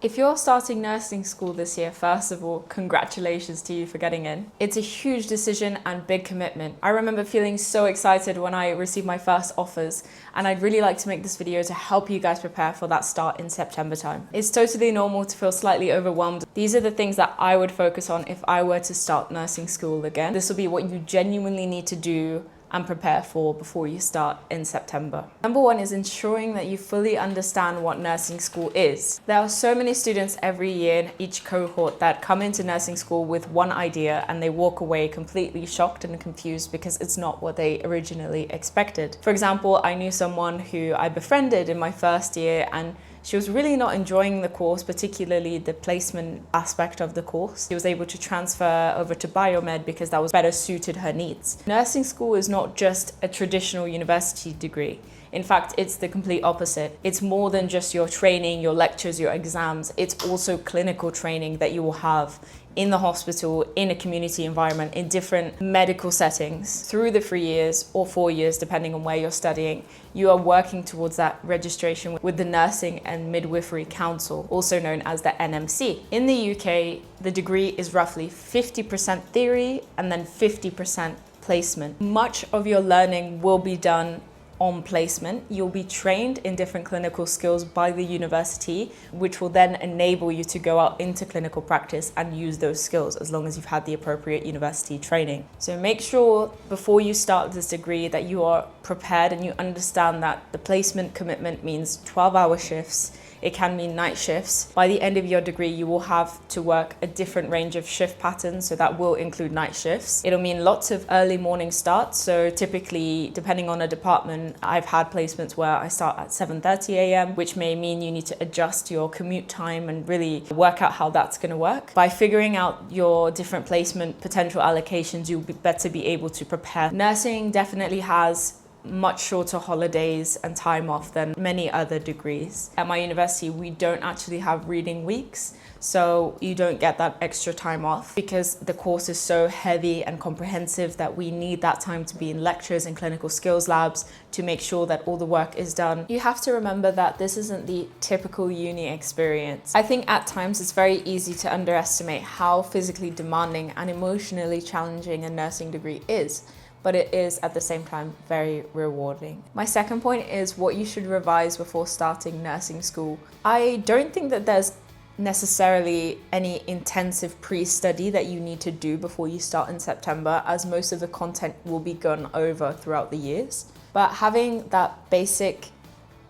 If you're starting nursing school this year, first of all, congratulations to you for getting in. It's a huge decision and big commitment. I remember feeling so excited when I received my first offers, and I'd really like to make this video to help you guys prepare for that start in September time. It's totally normal to feel slightly overwhelmed. These are the things that I would focus on if I were to start nursing school again. This will be what you genuinely need to do and prepare for before you start in September. Number one is ensuring that you fully understand what nursing school is. There are so many students every year in each cohort that come into nursing school with one idea and they walk away completely shocked and confused because it's not what they originally expected. For example, I knew someone who I befriended in my first year, and she was really not enjoying the course, particularly the placement aspect of the course. She was able to transfer over to biomed because that was better suited her needs. Nursing school is not just a traditional university degree. In fact, it's the complete opposite. It's more than just your training, your lectures, your exams. It's also clinical training that you will have in the hospital, in a community environment, in different medical settings. Through the 3 years or 4 years, depending on where you're studying, you are working towards that registration with the Nursing and Midwifery Council, also known as the NMC. In the UK, the degree is roughly 50% theory and then 50% placement. Much of your learning will be done on placement. You'll be trained in different clinical skills by the university, which will then enable you to go out into clinical practice and use those skills as long as you've had the appropriate university training. So make sure before you start this degree that you are prepared and you understand that the placement commitment means 12-hour shifts. It can mean night shifts. By the end of your degree, you will have to work a different range of shift patterns, so that will include night shifts. It'll mean lots of early morning starts. So typically, depending on a department, I've had placements where I start at 7:30 a.m., which may mean you need to adjust your commute time and really work out how that's going to work. By figuring out your different placement potential allocations, you'll be better be able to prepare. Nursing definitely has much shorter holidays and time off than many other degrees. At my university, we don't actually have reading weeks, so you don't get that extra time off because the course is so heavy and comprehensive that we need that time to be in lectures and clinical skills labs to make sure that all the work is done. You have to remember that this isn't the typical uni experience. I think at times it's very easy to underestimate how physically demanding and emotionally challenging a nursing degree is, but it is at the same time very rewarding. My second point is what you should revise before starting nursing school. I don't think that there's necessarily any intensive pre-study that you need to do before you start in September, as most of the content will be gone over throughout the years. But having that basic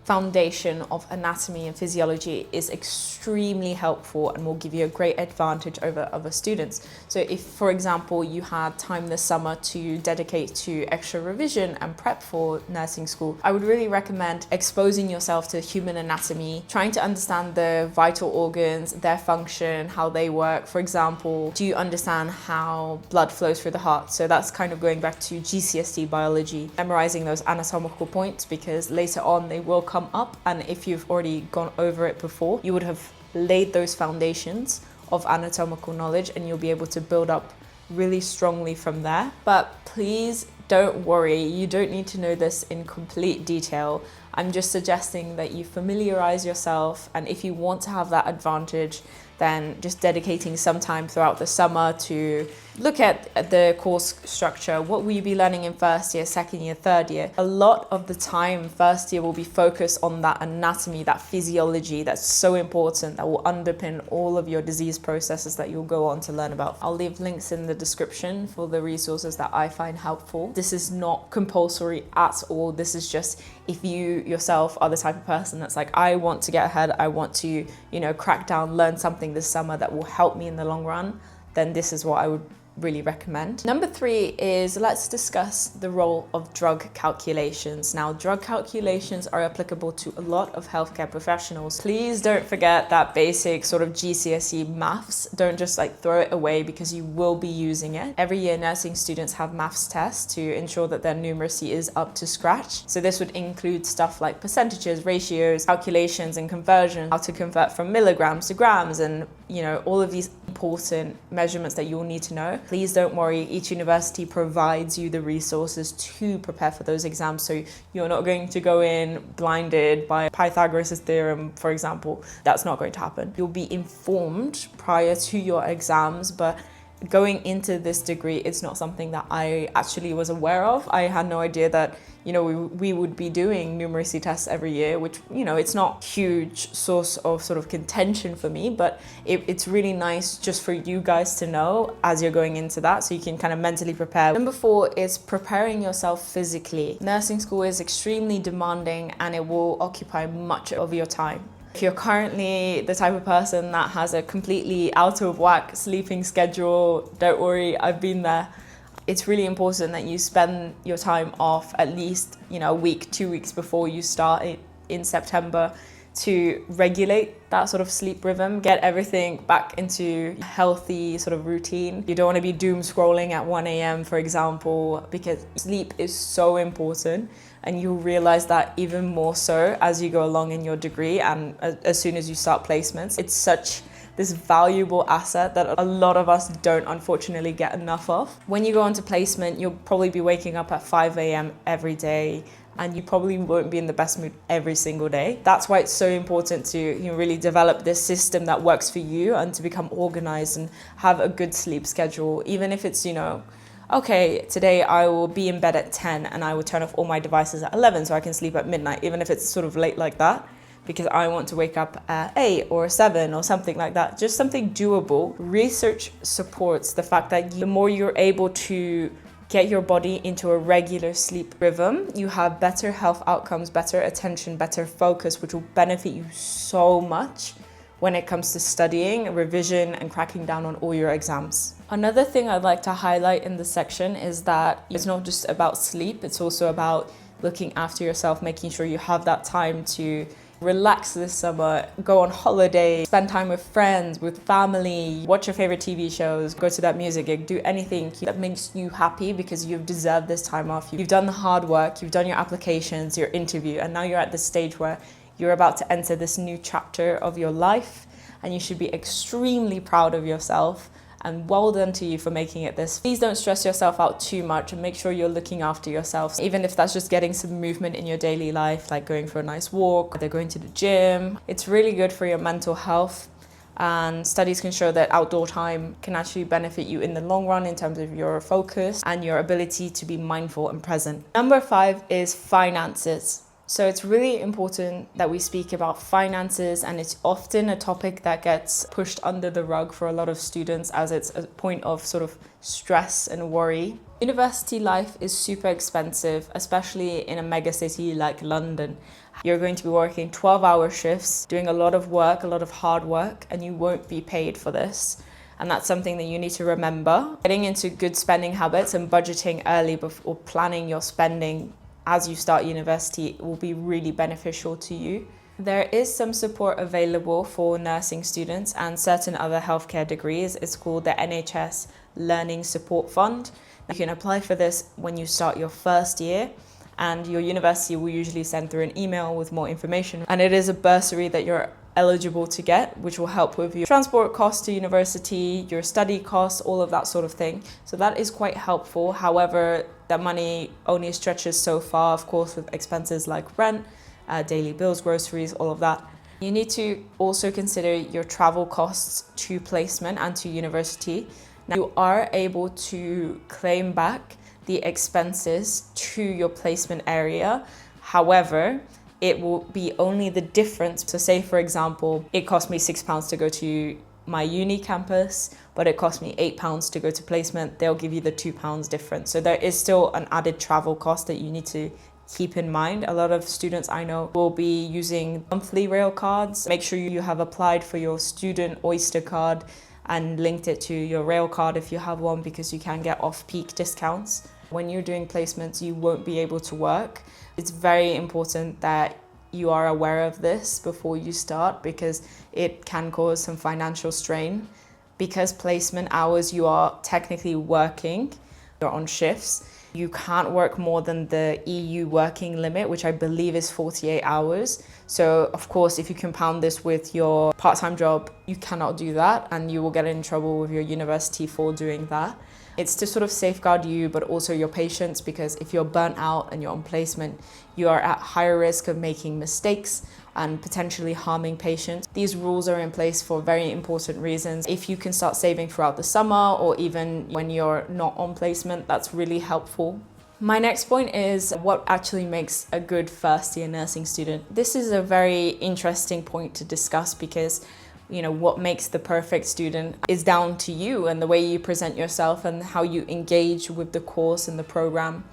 foundation of anatomy and physiology is extremely helpful and will give you a great advantage over other students. So if, for example, you had time this summer to dedicate to extra revision and prep for nursing school, I would really recommend exposing yourself to human anatomy, trying to understand the vital organs, their function, how they work. For example, do you understand how blood flows through the heart? So that's kind of going back to GCSE biology, memorizing those anatomical points, because later on they will come up, and if you've already gone over it before, you would have laid those foundations of anatomical knowledge and you'll be able to build up really strongly from there. But please don't worry, you don't need to know this in complete detail. I'm just suggesting that you familiarize yourself, and if you want to have that advantage, then just dedicating some time throughout the summer to look at the course structure. What will you be learning in first year, second year, third year? A lot of the time, first year will be focused on that anatomy, that physiology that's so important, that will underpin all of your disease processes that you'll go on to learn about. I'll leave links in the description for the resources that I find helpful. This is not compulsory at all. This is just if you yourself are the type of person that's like, I want to get ahead, I want to, crack down, learn something this summer that will help me in the long run, then this is what I would really recommend. Number 3 is, let's discuss the role of drug calculations. Now, drug calculations are applicable to a lot of healthcare professionals. Please don't forget that basic sort of GCSE maths. Don't just throw it away, because you will be using it. Every year, nursing students have maths tests to ensure that their numeracy is up to scratch. So this would include stuff like percentages, ratios, calculations and conversion, how to convert from milligrams to grams, and all of these important measurements that you'll need to know. Please don't worry, each university provides you the resources to prepare for those exams, so you're not going to go in blinded by Pythagoras' theorem, for example. That's not going to happen. You'll be informed prior to your exams, but going into this degree, it's not something that I actually was aware of. I had no idea that, we would be doing numeracy tests every year, which, it's not a huge source of sort of contention for me, but it's really nice just for you guys to know as you're going into that, so you can kind of mentally prepare. Number 4 is preparing yourself physically. Nursing school is extremely demanding and it will occupy much of your time. If you're currently the type of person that has a completely out of whack sleeping schedule, don't worry, I've been there. It's really important that you spend your time off at least, a week, 2 weeks before you start it in September to regulate that sort of sleep rhythm, get everything back into a healthy sort of routine. You don't want to be doom scrolling at 1 a.m., for example, because sleep is so important. And you'll realize that even more so as you go along in your degree and as soon as you start placements. It's such this valuable asset that a lot of us don't unfortunately get enough of. When you go into placement, you'll probably be waking up at 5 a.m. every day, and you probably won't be in the best mood every single day. That's why it's so important to really develop this system that works for you and to become organized and have a good sleep schedule, even if it's, okay, today I will be in bed at 10 and I will turn off all my devices at 11 so I can sleep at midnight, even if it's sort of late like that, because I want to wake up at 8 or 7 or something like that. Just something doable. Research supports the fact that the more you're able to get your body into a regular sleep rhythm, you have better health outcomes, better attention, better focus, which will benefit you so much when it comes to studying, revision, and cracking down on all your exams. Another thing I'd like to highlight in this section is that it's not just about sleep, it's also about looking after yourself, making sure you have that time to relax this summer, go on holiday, spend time with friends, with family, watch your favorite TV shows, go to that music gig, do anything that makes you happy because you've deserved this time off. You've done the hard work, you've done your applications, your interview, and now you're at the stage where you're about to enter this new chapter of your life, and you should be extremely proud of yourself. And well done to you for making it this. Please don't stress yourself out too much and make sure you're looking after yourself. Even if that's just getting some movement in your daily life, like going for a nice walk, or going to the gym. It's really good for your mental health. And studies can show that outdoor time can actually benefit you in the long run in terms of your focus and your ability to be mindful and present. Number 5 is finances. So it's really important that we speak about finances, and it's often a topic that gets pushed under the rug for a lot of students as it's a point of sort of stress and worry. University life is super expensive, especially in a mega city like London. You're going to be working 12-hour shifts, doing a lot of work, a lot of hard work, and you won't be paid for this. And that's something that you need to remember. Getting into good spending habits and budgeting early before planning your spending as you start university will be really beneficial to you. There is some support available for nursing students and certain other healthcare degrees. It's called the NHS Learning Support Fund. You can apply for this when you start your first year, and your university will usually send through an email with more information. And it is a bursary that you're eligible to get, which will help with your transport costs to university, your study costs, all of that sort of thing. So that is quite helpful. However, that money only stretches so far, of course, with expenses like rent, daily bills, groceries, all of that. You need to also consider your travel costs to placement and to university. Now, you are able to claim back the expenses to your placement area. However, it will be only the difference. So say, for example, it cost me £6 to go to my uni campus, but it cost me £8 to go to placement. They'll give you the £2 difference. So there is still an added travel cost that you need to keep in mind. A lot of students I know will be using monthly rail cards. Make sure you have applied for your student Oyster card and linked it to your rail card if you have one, because you can get off-peak discounts. When you're doing placements, you won't be able to work. It's very important that you are aware of this before you start, because it can cause some financial strain. Because placement hours, you are technically working, you're on shifts. You can't work more than the EU working limit, which I believe is 48 hours. So of course, if you compound this with your part-time job You cannot do that, and you will get in trouble with your university for doing that. It's to sort of safeguard you, but also your patients, because if you're burnt out and you're on placement, you are at higher risk of making mistakes and potentially harming patients. These rules are in place for very important reasons. If you can start saving throughout the summer or even when you're not on placement, that's really helpful. My next point is what actually makes a good first year nursing student. This is a very interesting point to discuss because what makes the perfect student is down to you and the way you present yourself and how you engage with the course and the program.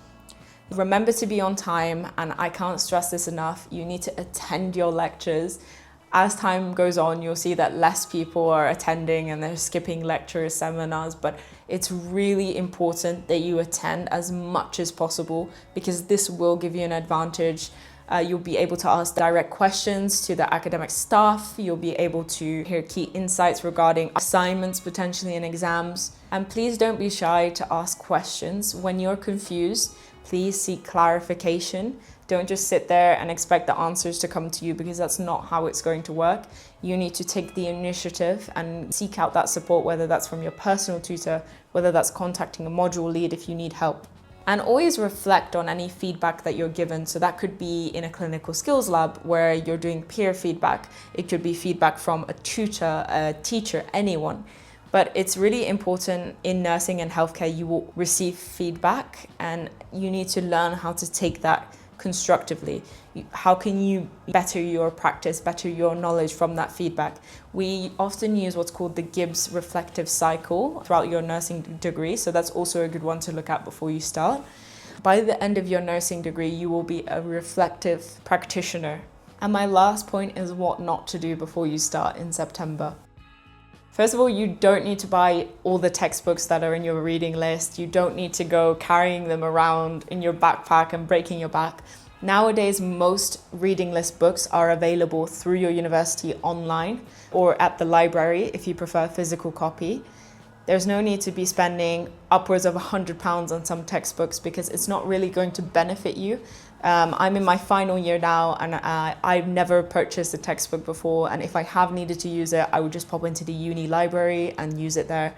Remember to be on time, and I can't stress this enough, you need to attend your lectures. As time goes on, you'll see that less people are attending and they're skipping lectures, seminars, but it's really important that you attend as much as possible because this will give you an advantage. You'll be able to ask direct questions to the academic staff. You'll be able to hear key insights regarding assignments, potentially in exams. And please don't be shy to ask questions. When you're confused, please seek clarification. Don't just sit there and expect the answers to come to you because that's not how it's going to work. You need to take the initiative and seek out that support, whether that's from your personal tutor, whether that's contacting a module lead if you need help. And always reflect on any feedback that you're given. So that could be in a clinical skills lab where you're doing peer feedback. It could be feedback from a tutor, a teacher, anyone. But it's really important in nursing and healthcare, you will receive feedback and you need to learn how to take that constructively. How can you better your practice, better your knowledge from that feedback? We often use what's called the Gibbs reflective cycle throughout your nursing degree, so that's also a good one to look at before you start. By the end of your nursing degree, you will be a reflective practitioner. And my last point is what not to do before you start in September. First of all, you don't need to buy all the textbooks that are in your reading list. You don't need to go carrying them around in your backpack and breaking your back. Nowadays, most reading list books are available through your university online or at the library if you prefer a physical copy. There's no need to be spending upwards of £100 on some textbooks because it's not really going to benefit you. I'm in my final year now and I've never purchased a textbook before, and if I have needed to use it, I would just pop into the uni library and use it there.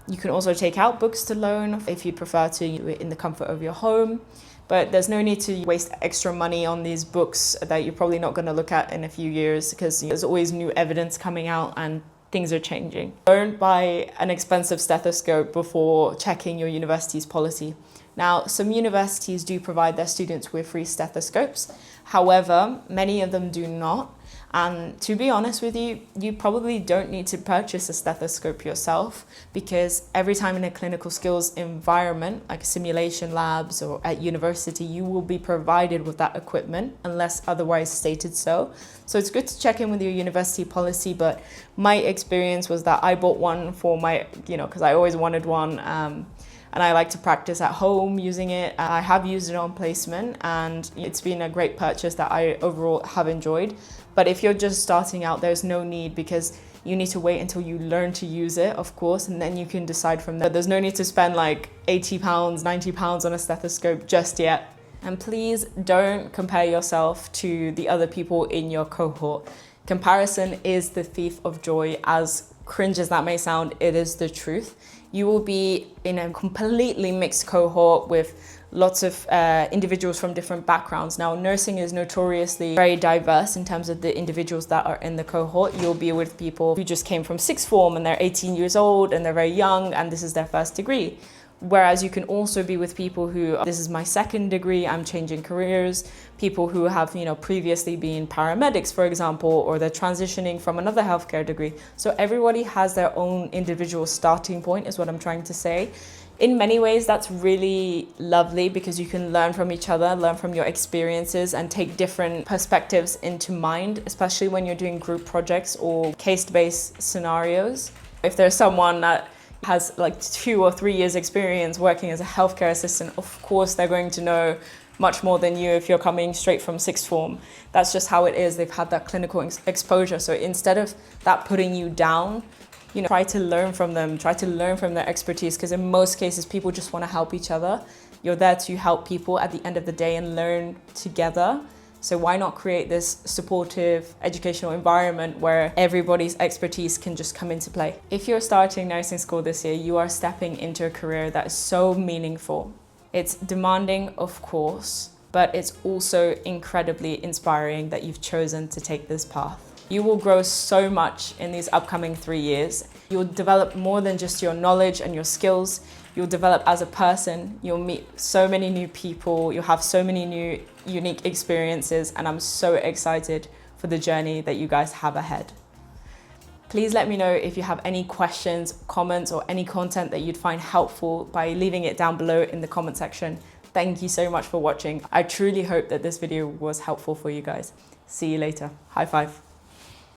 You can also take out books to loan if you prefer to in the comfort of your home, but there's no need to waste extra money on these books that you're probably not going to look at in a few years because there's always new evidence coming out and things are changing. Don't buy an expensive stethoscope before checking your university's policy. Now, some universities do provide their students with free stethoscopes. However, many of them do not. And to be honest with you, you probably don't need to purchase a stethoscope yourself because every time in a clinical skills environment, like simulation labs or at university, you will be provided with that equipment unless otherwise stated so. So it's good to check in with your university policy, but my experience was that I bought one for my, because I always wanted one. And I like to practice at home using it. I have used it on placement and it's been a great purchase that I overall have enjoyed. But if you're just starting out, there's no need because you need to wait until you learn to use it, of course, and then you can decide from there. There's no need to spend like £80, £90 on a stethoscope just yet. And please don't compare yourself to the other people in your cohort. Comparison is the thief of joy. As cringe as that may sound, it is the truth. You will be in a completely mixed cohort with lots of individuals from different backgrounds. Now, nursing is notoriously very diverse in terms of the individuals that are in the cohort. You'll be with people who just came from sixth form and they're 18 years old and they're very young and this is their first degree. Whereas you can also be with people who, this is my second degree, I'm changing careers, people who have, previously been paramedics, for example, or they're transitioning from another healthcare degree. So everybody has their own individual starting point, is what I'm trying to say. In many ways, that's really lovely because you can learn from each other, learn from your experiences and take different perspectives into mind, especially when you're doing group projects or case-based scenarios. If there's someone that has like 2 or 3 years experience working as a healthcare assistant, of course they're going to know much more than you if you're coming straight from sixth form. That's just how it is. They've had that clinical exposure. So instead of that putting you down, try to learn from them, try to learn from their expertise, because in most cases, people just want to help each other. You're there to help people at the end of the day and learn together. So why not create this supportive educational environment where everybody's expertise can just come into play? If you're starting nursing school this year, you are stepping into a career that is so meaningful. It's demanding, of course, but it's also incredibly inspiring that you've chosen to take this path. You will grow so much in these upcoming 3 years. You'll develop more than just your knowledge and your skills. You'll develop as a person. You'll meet so many new people. You'll have so many new unique experiences, and I'm so excited for the journey that you guys have ahead. Please let me know if you have any questions, comments, or any content that you'd find helpful by leaving it down below in the comment section. Thank you so much for watching. I truly hope that this video was helpful for you guys. See you later. High five.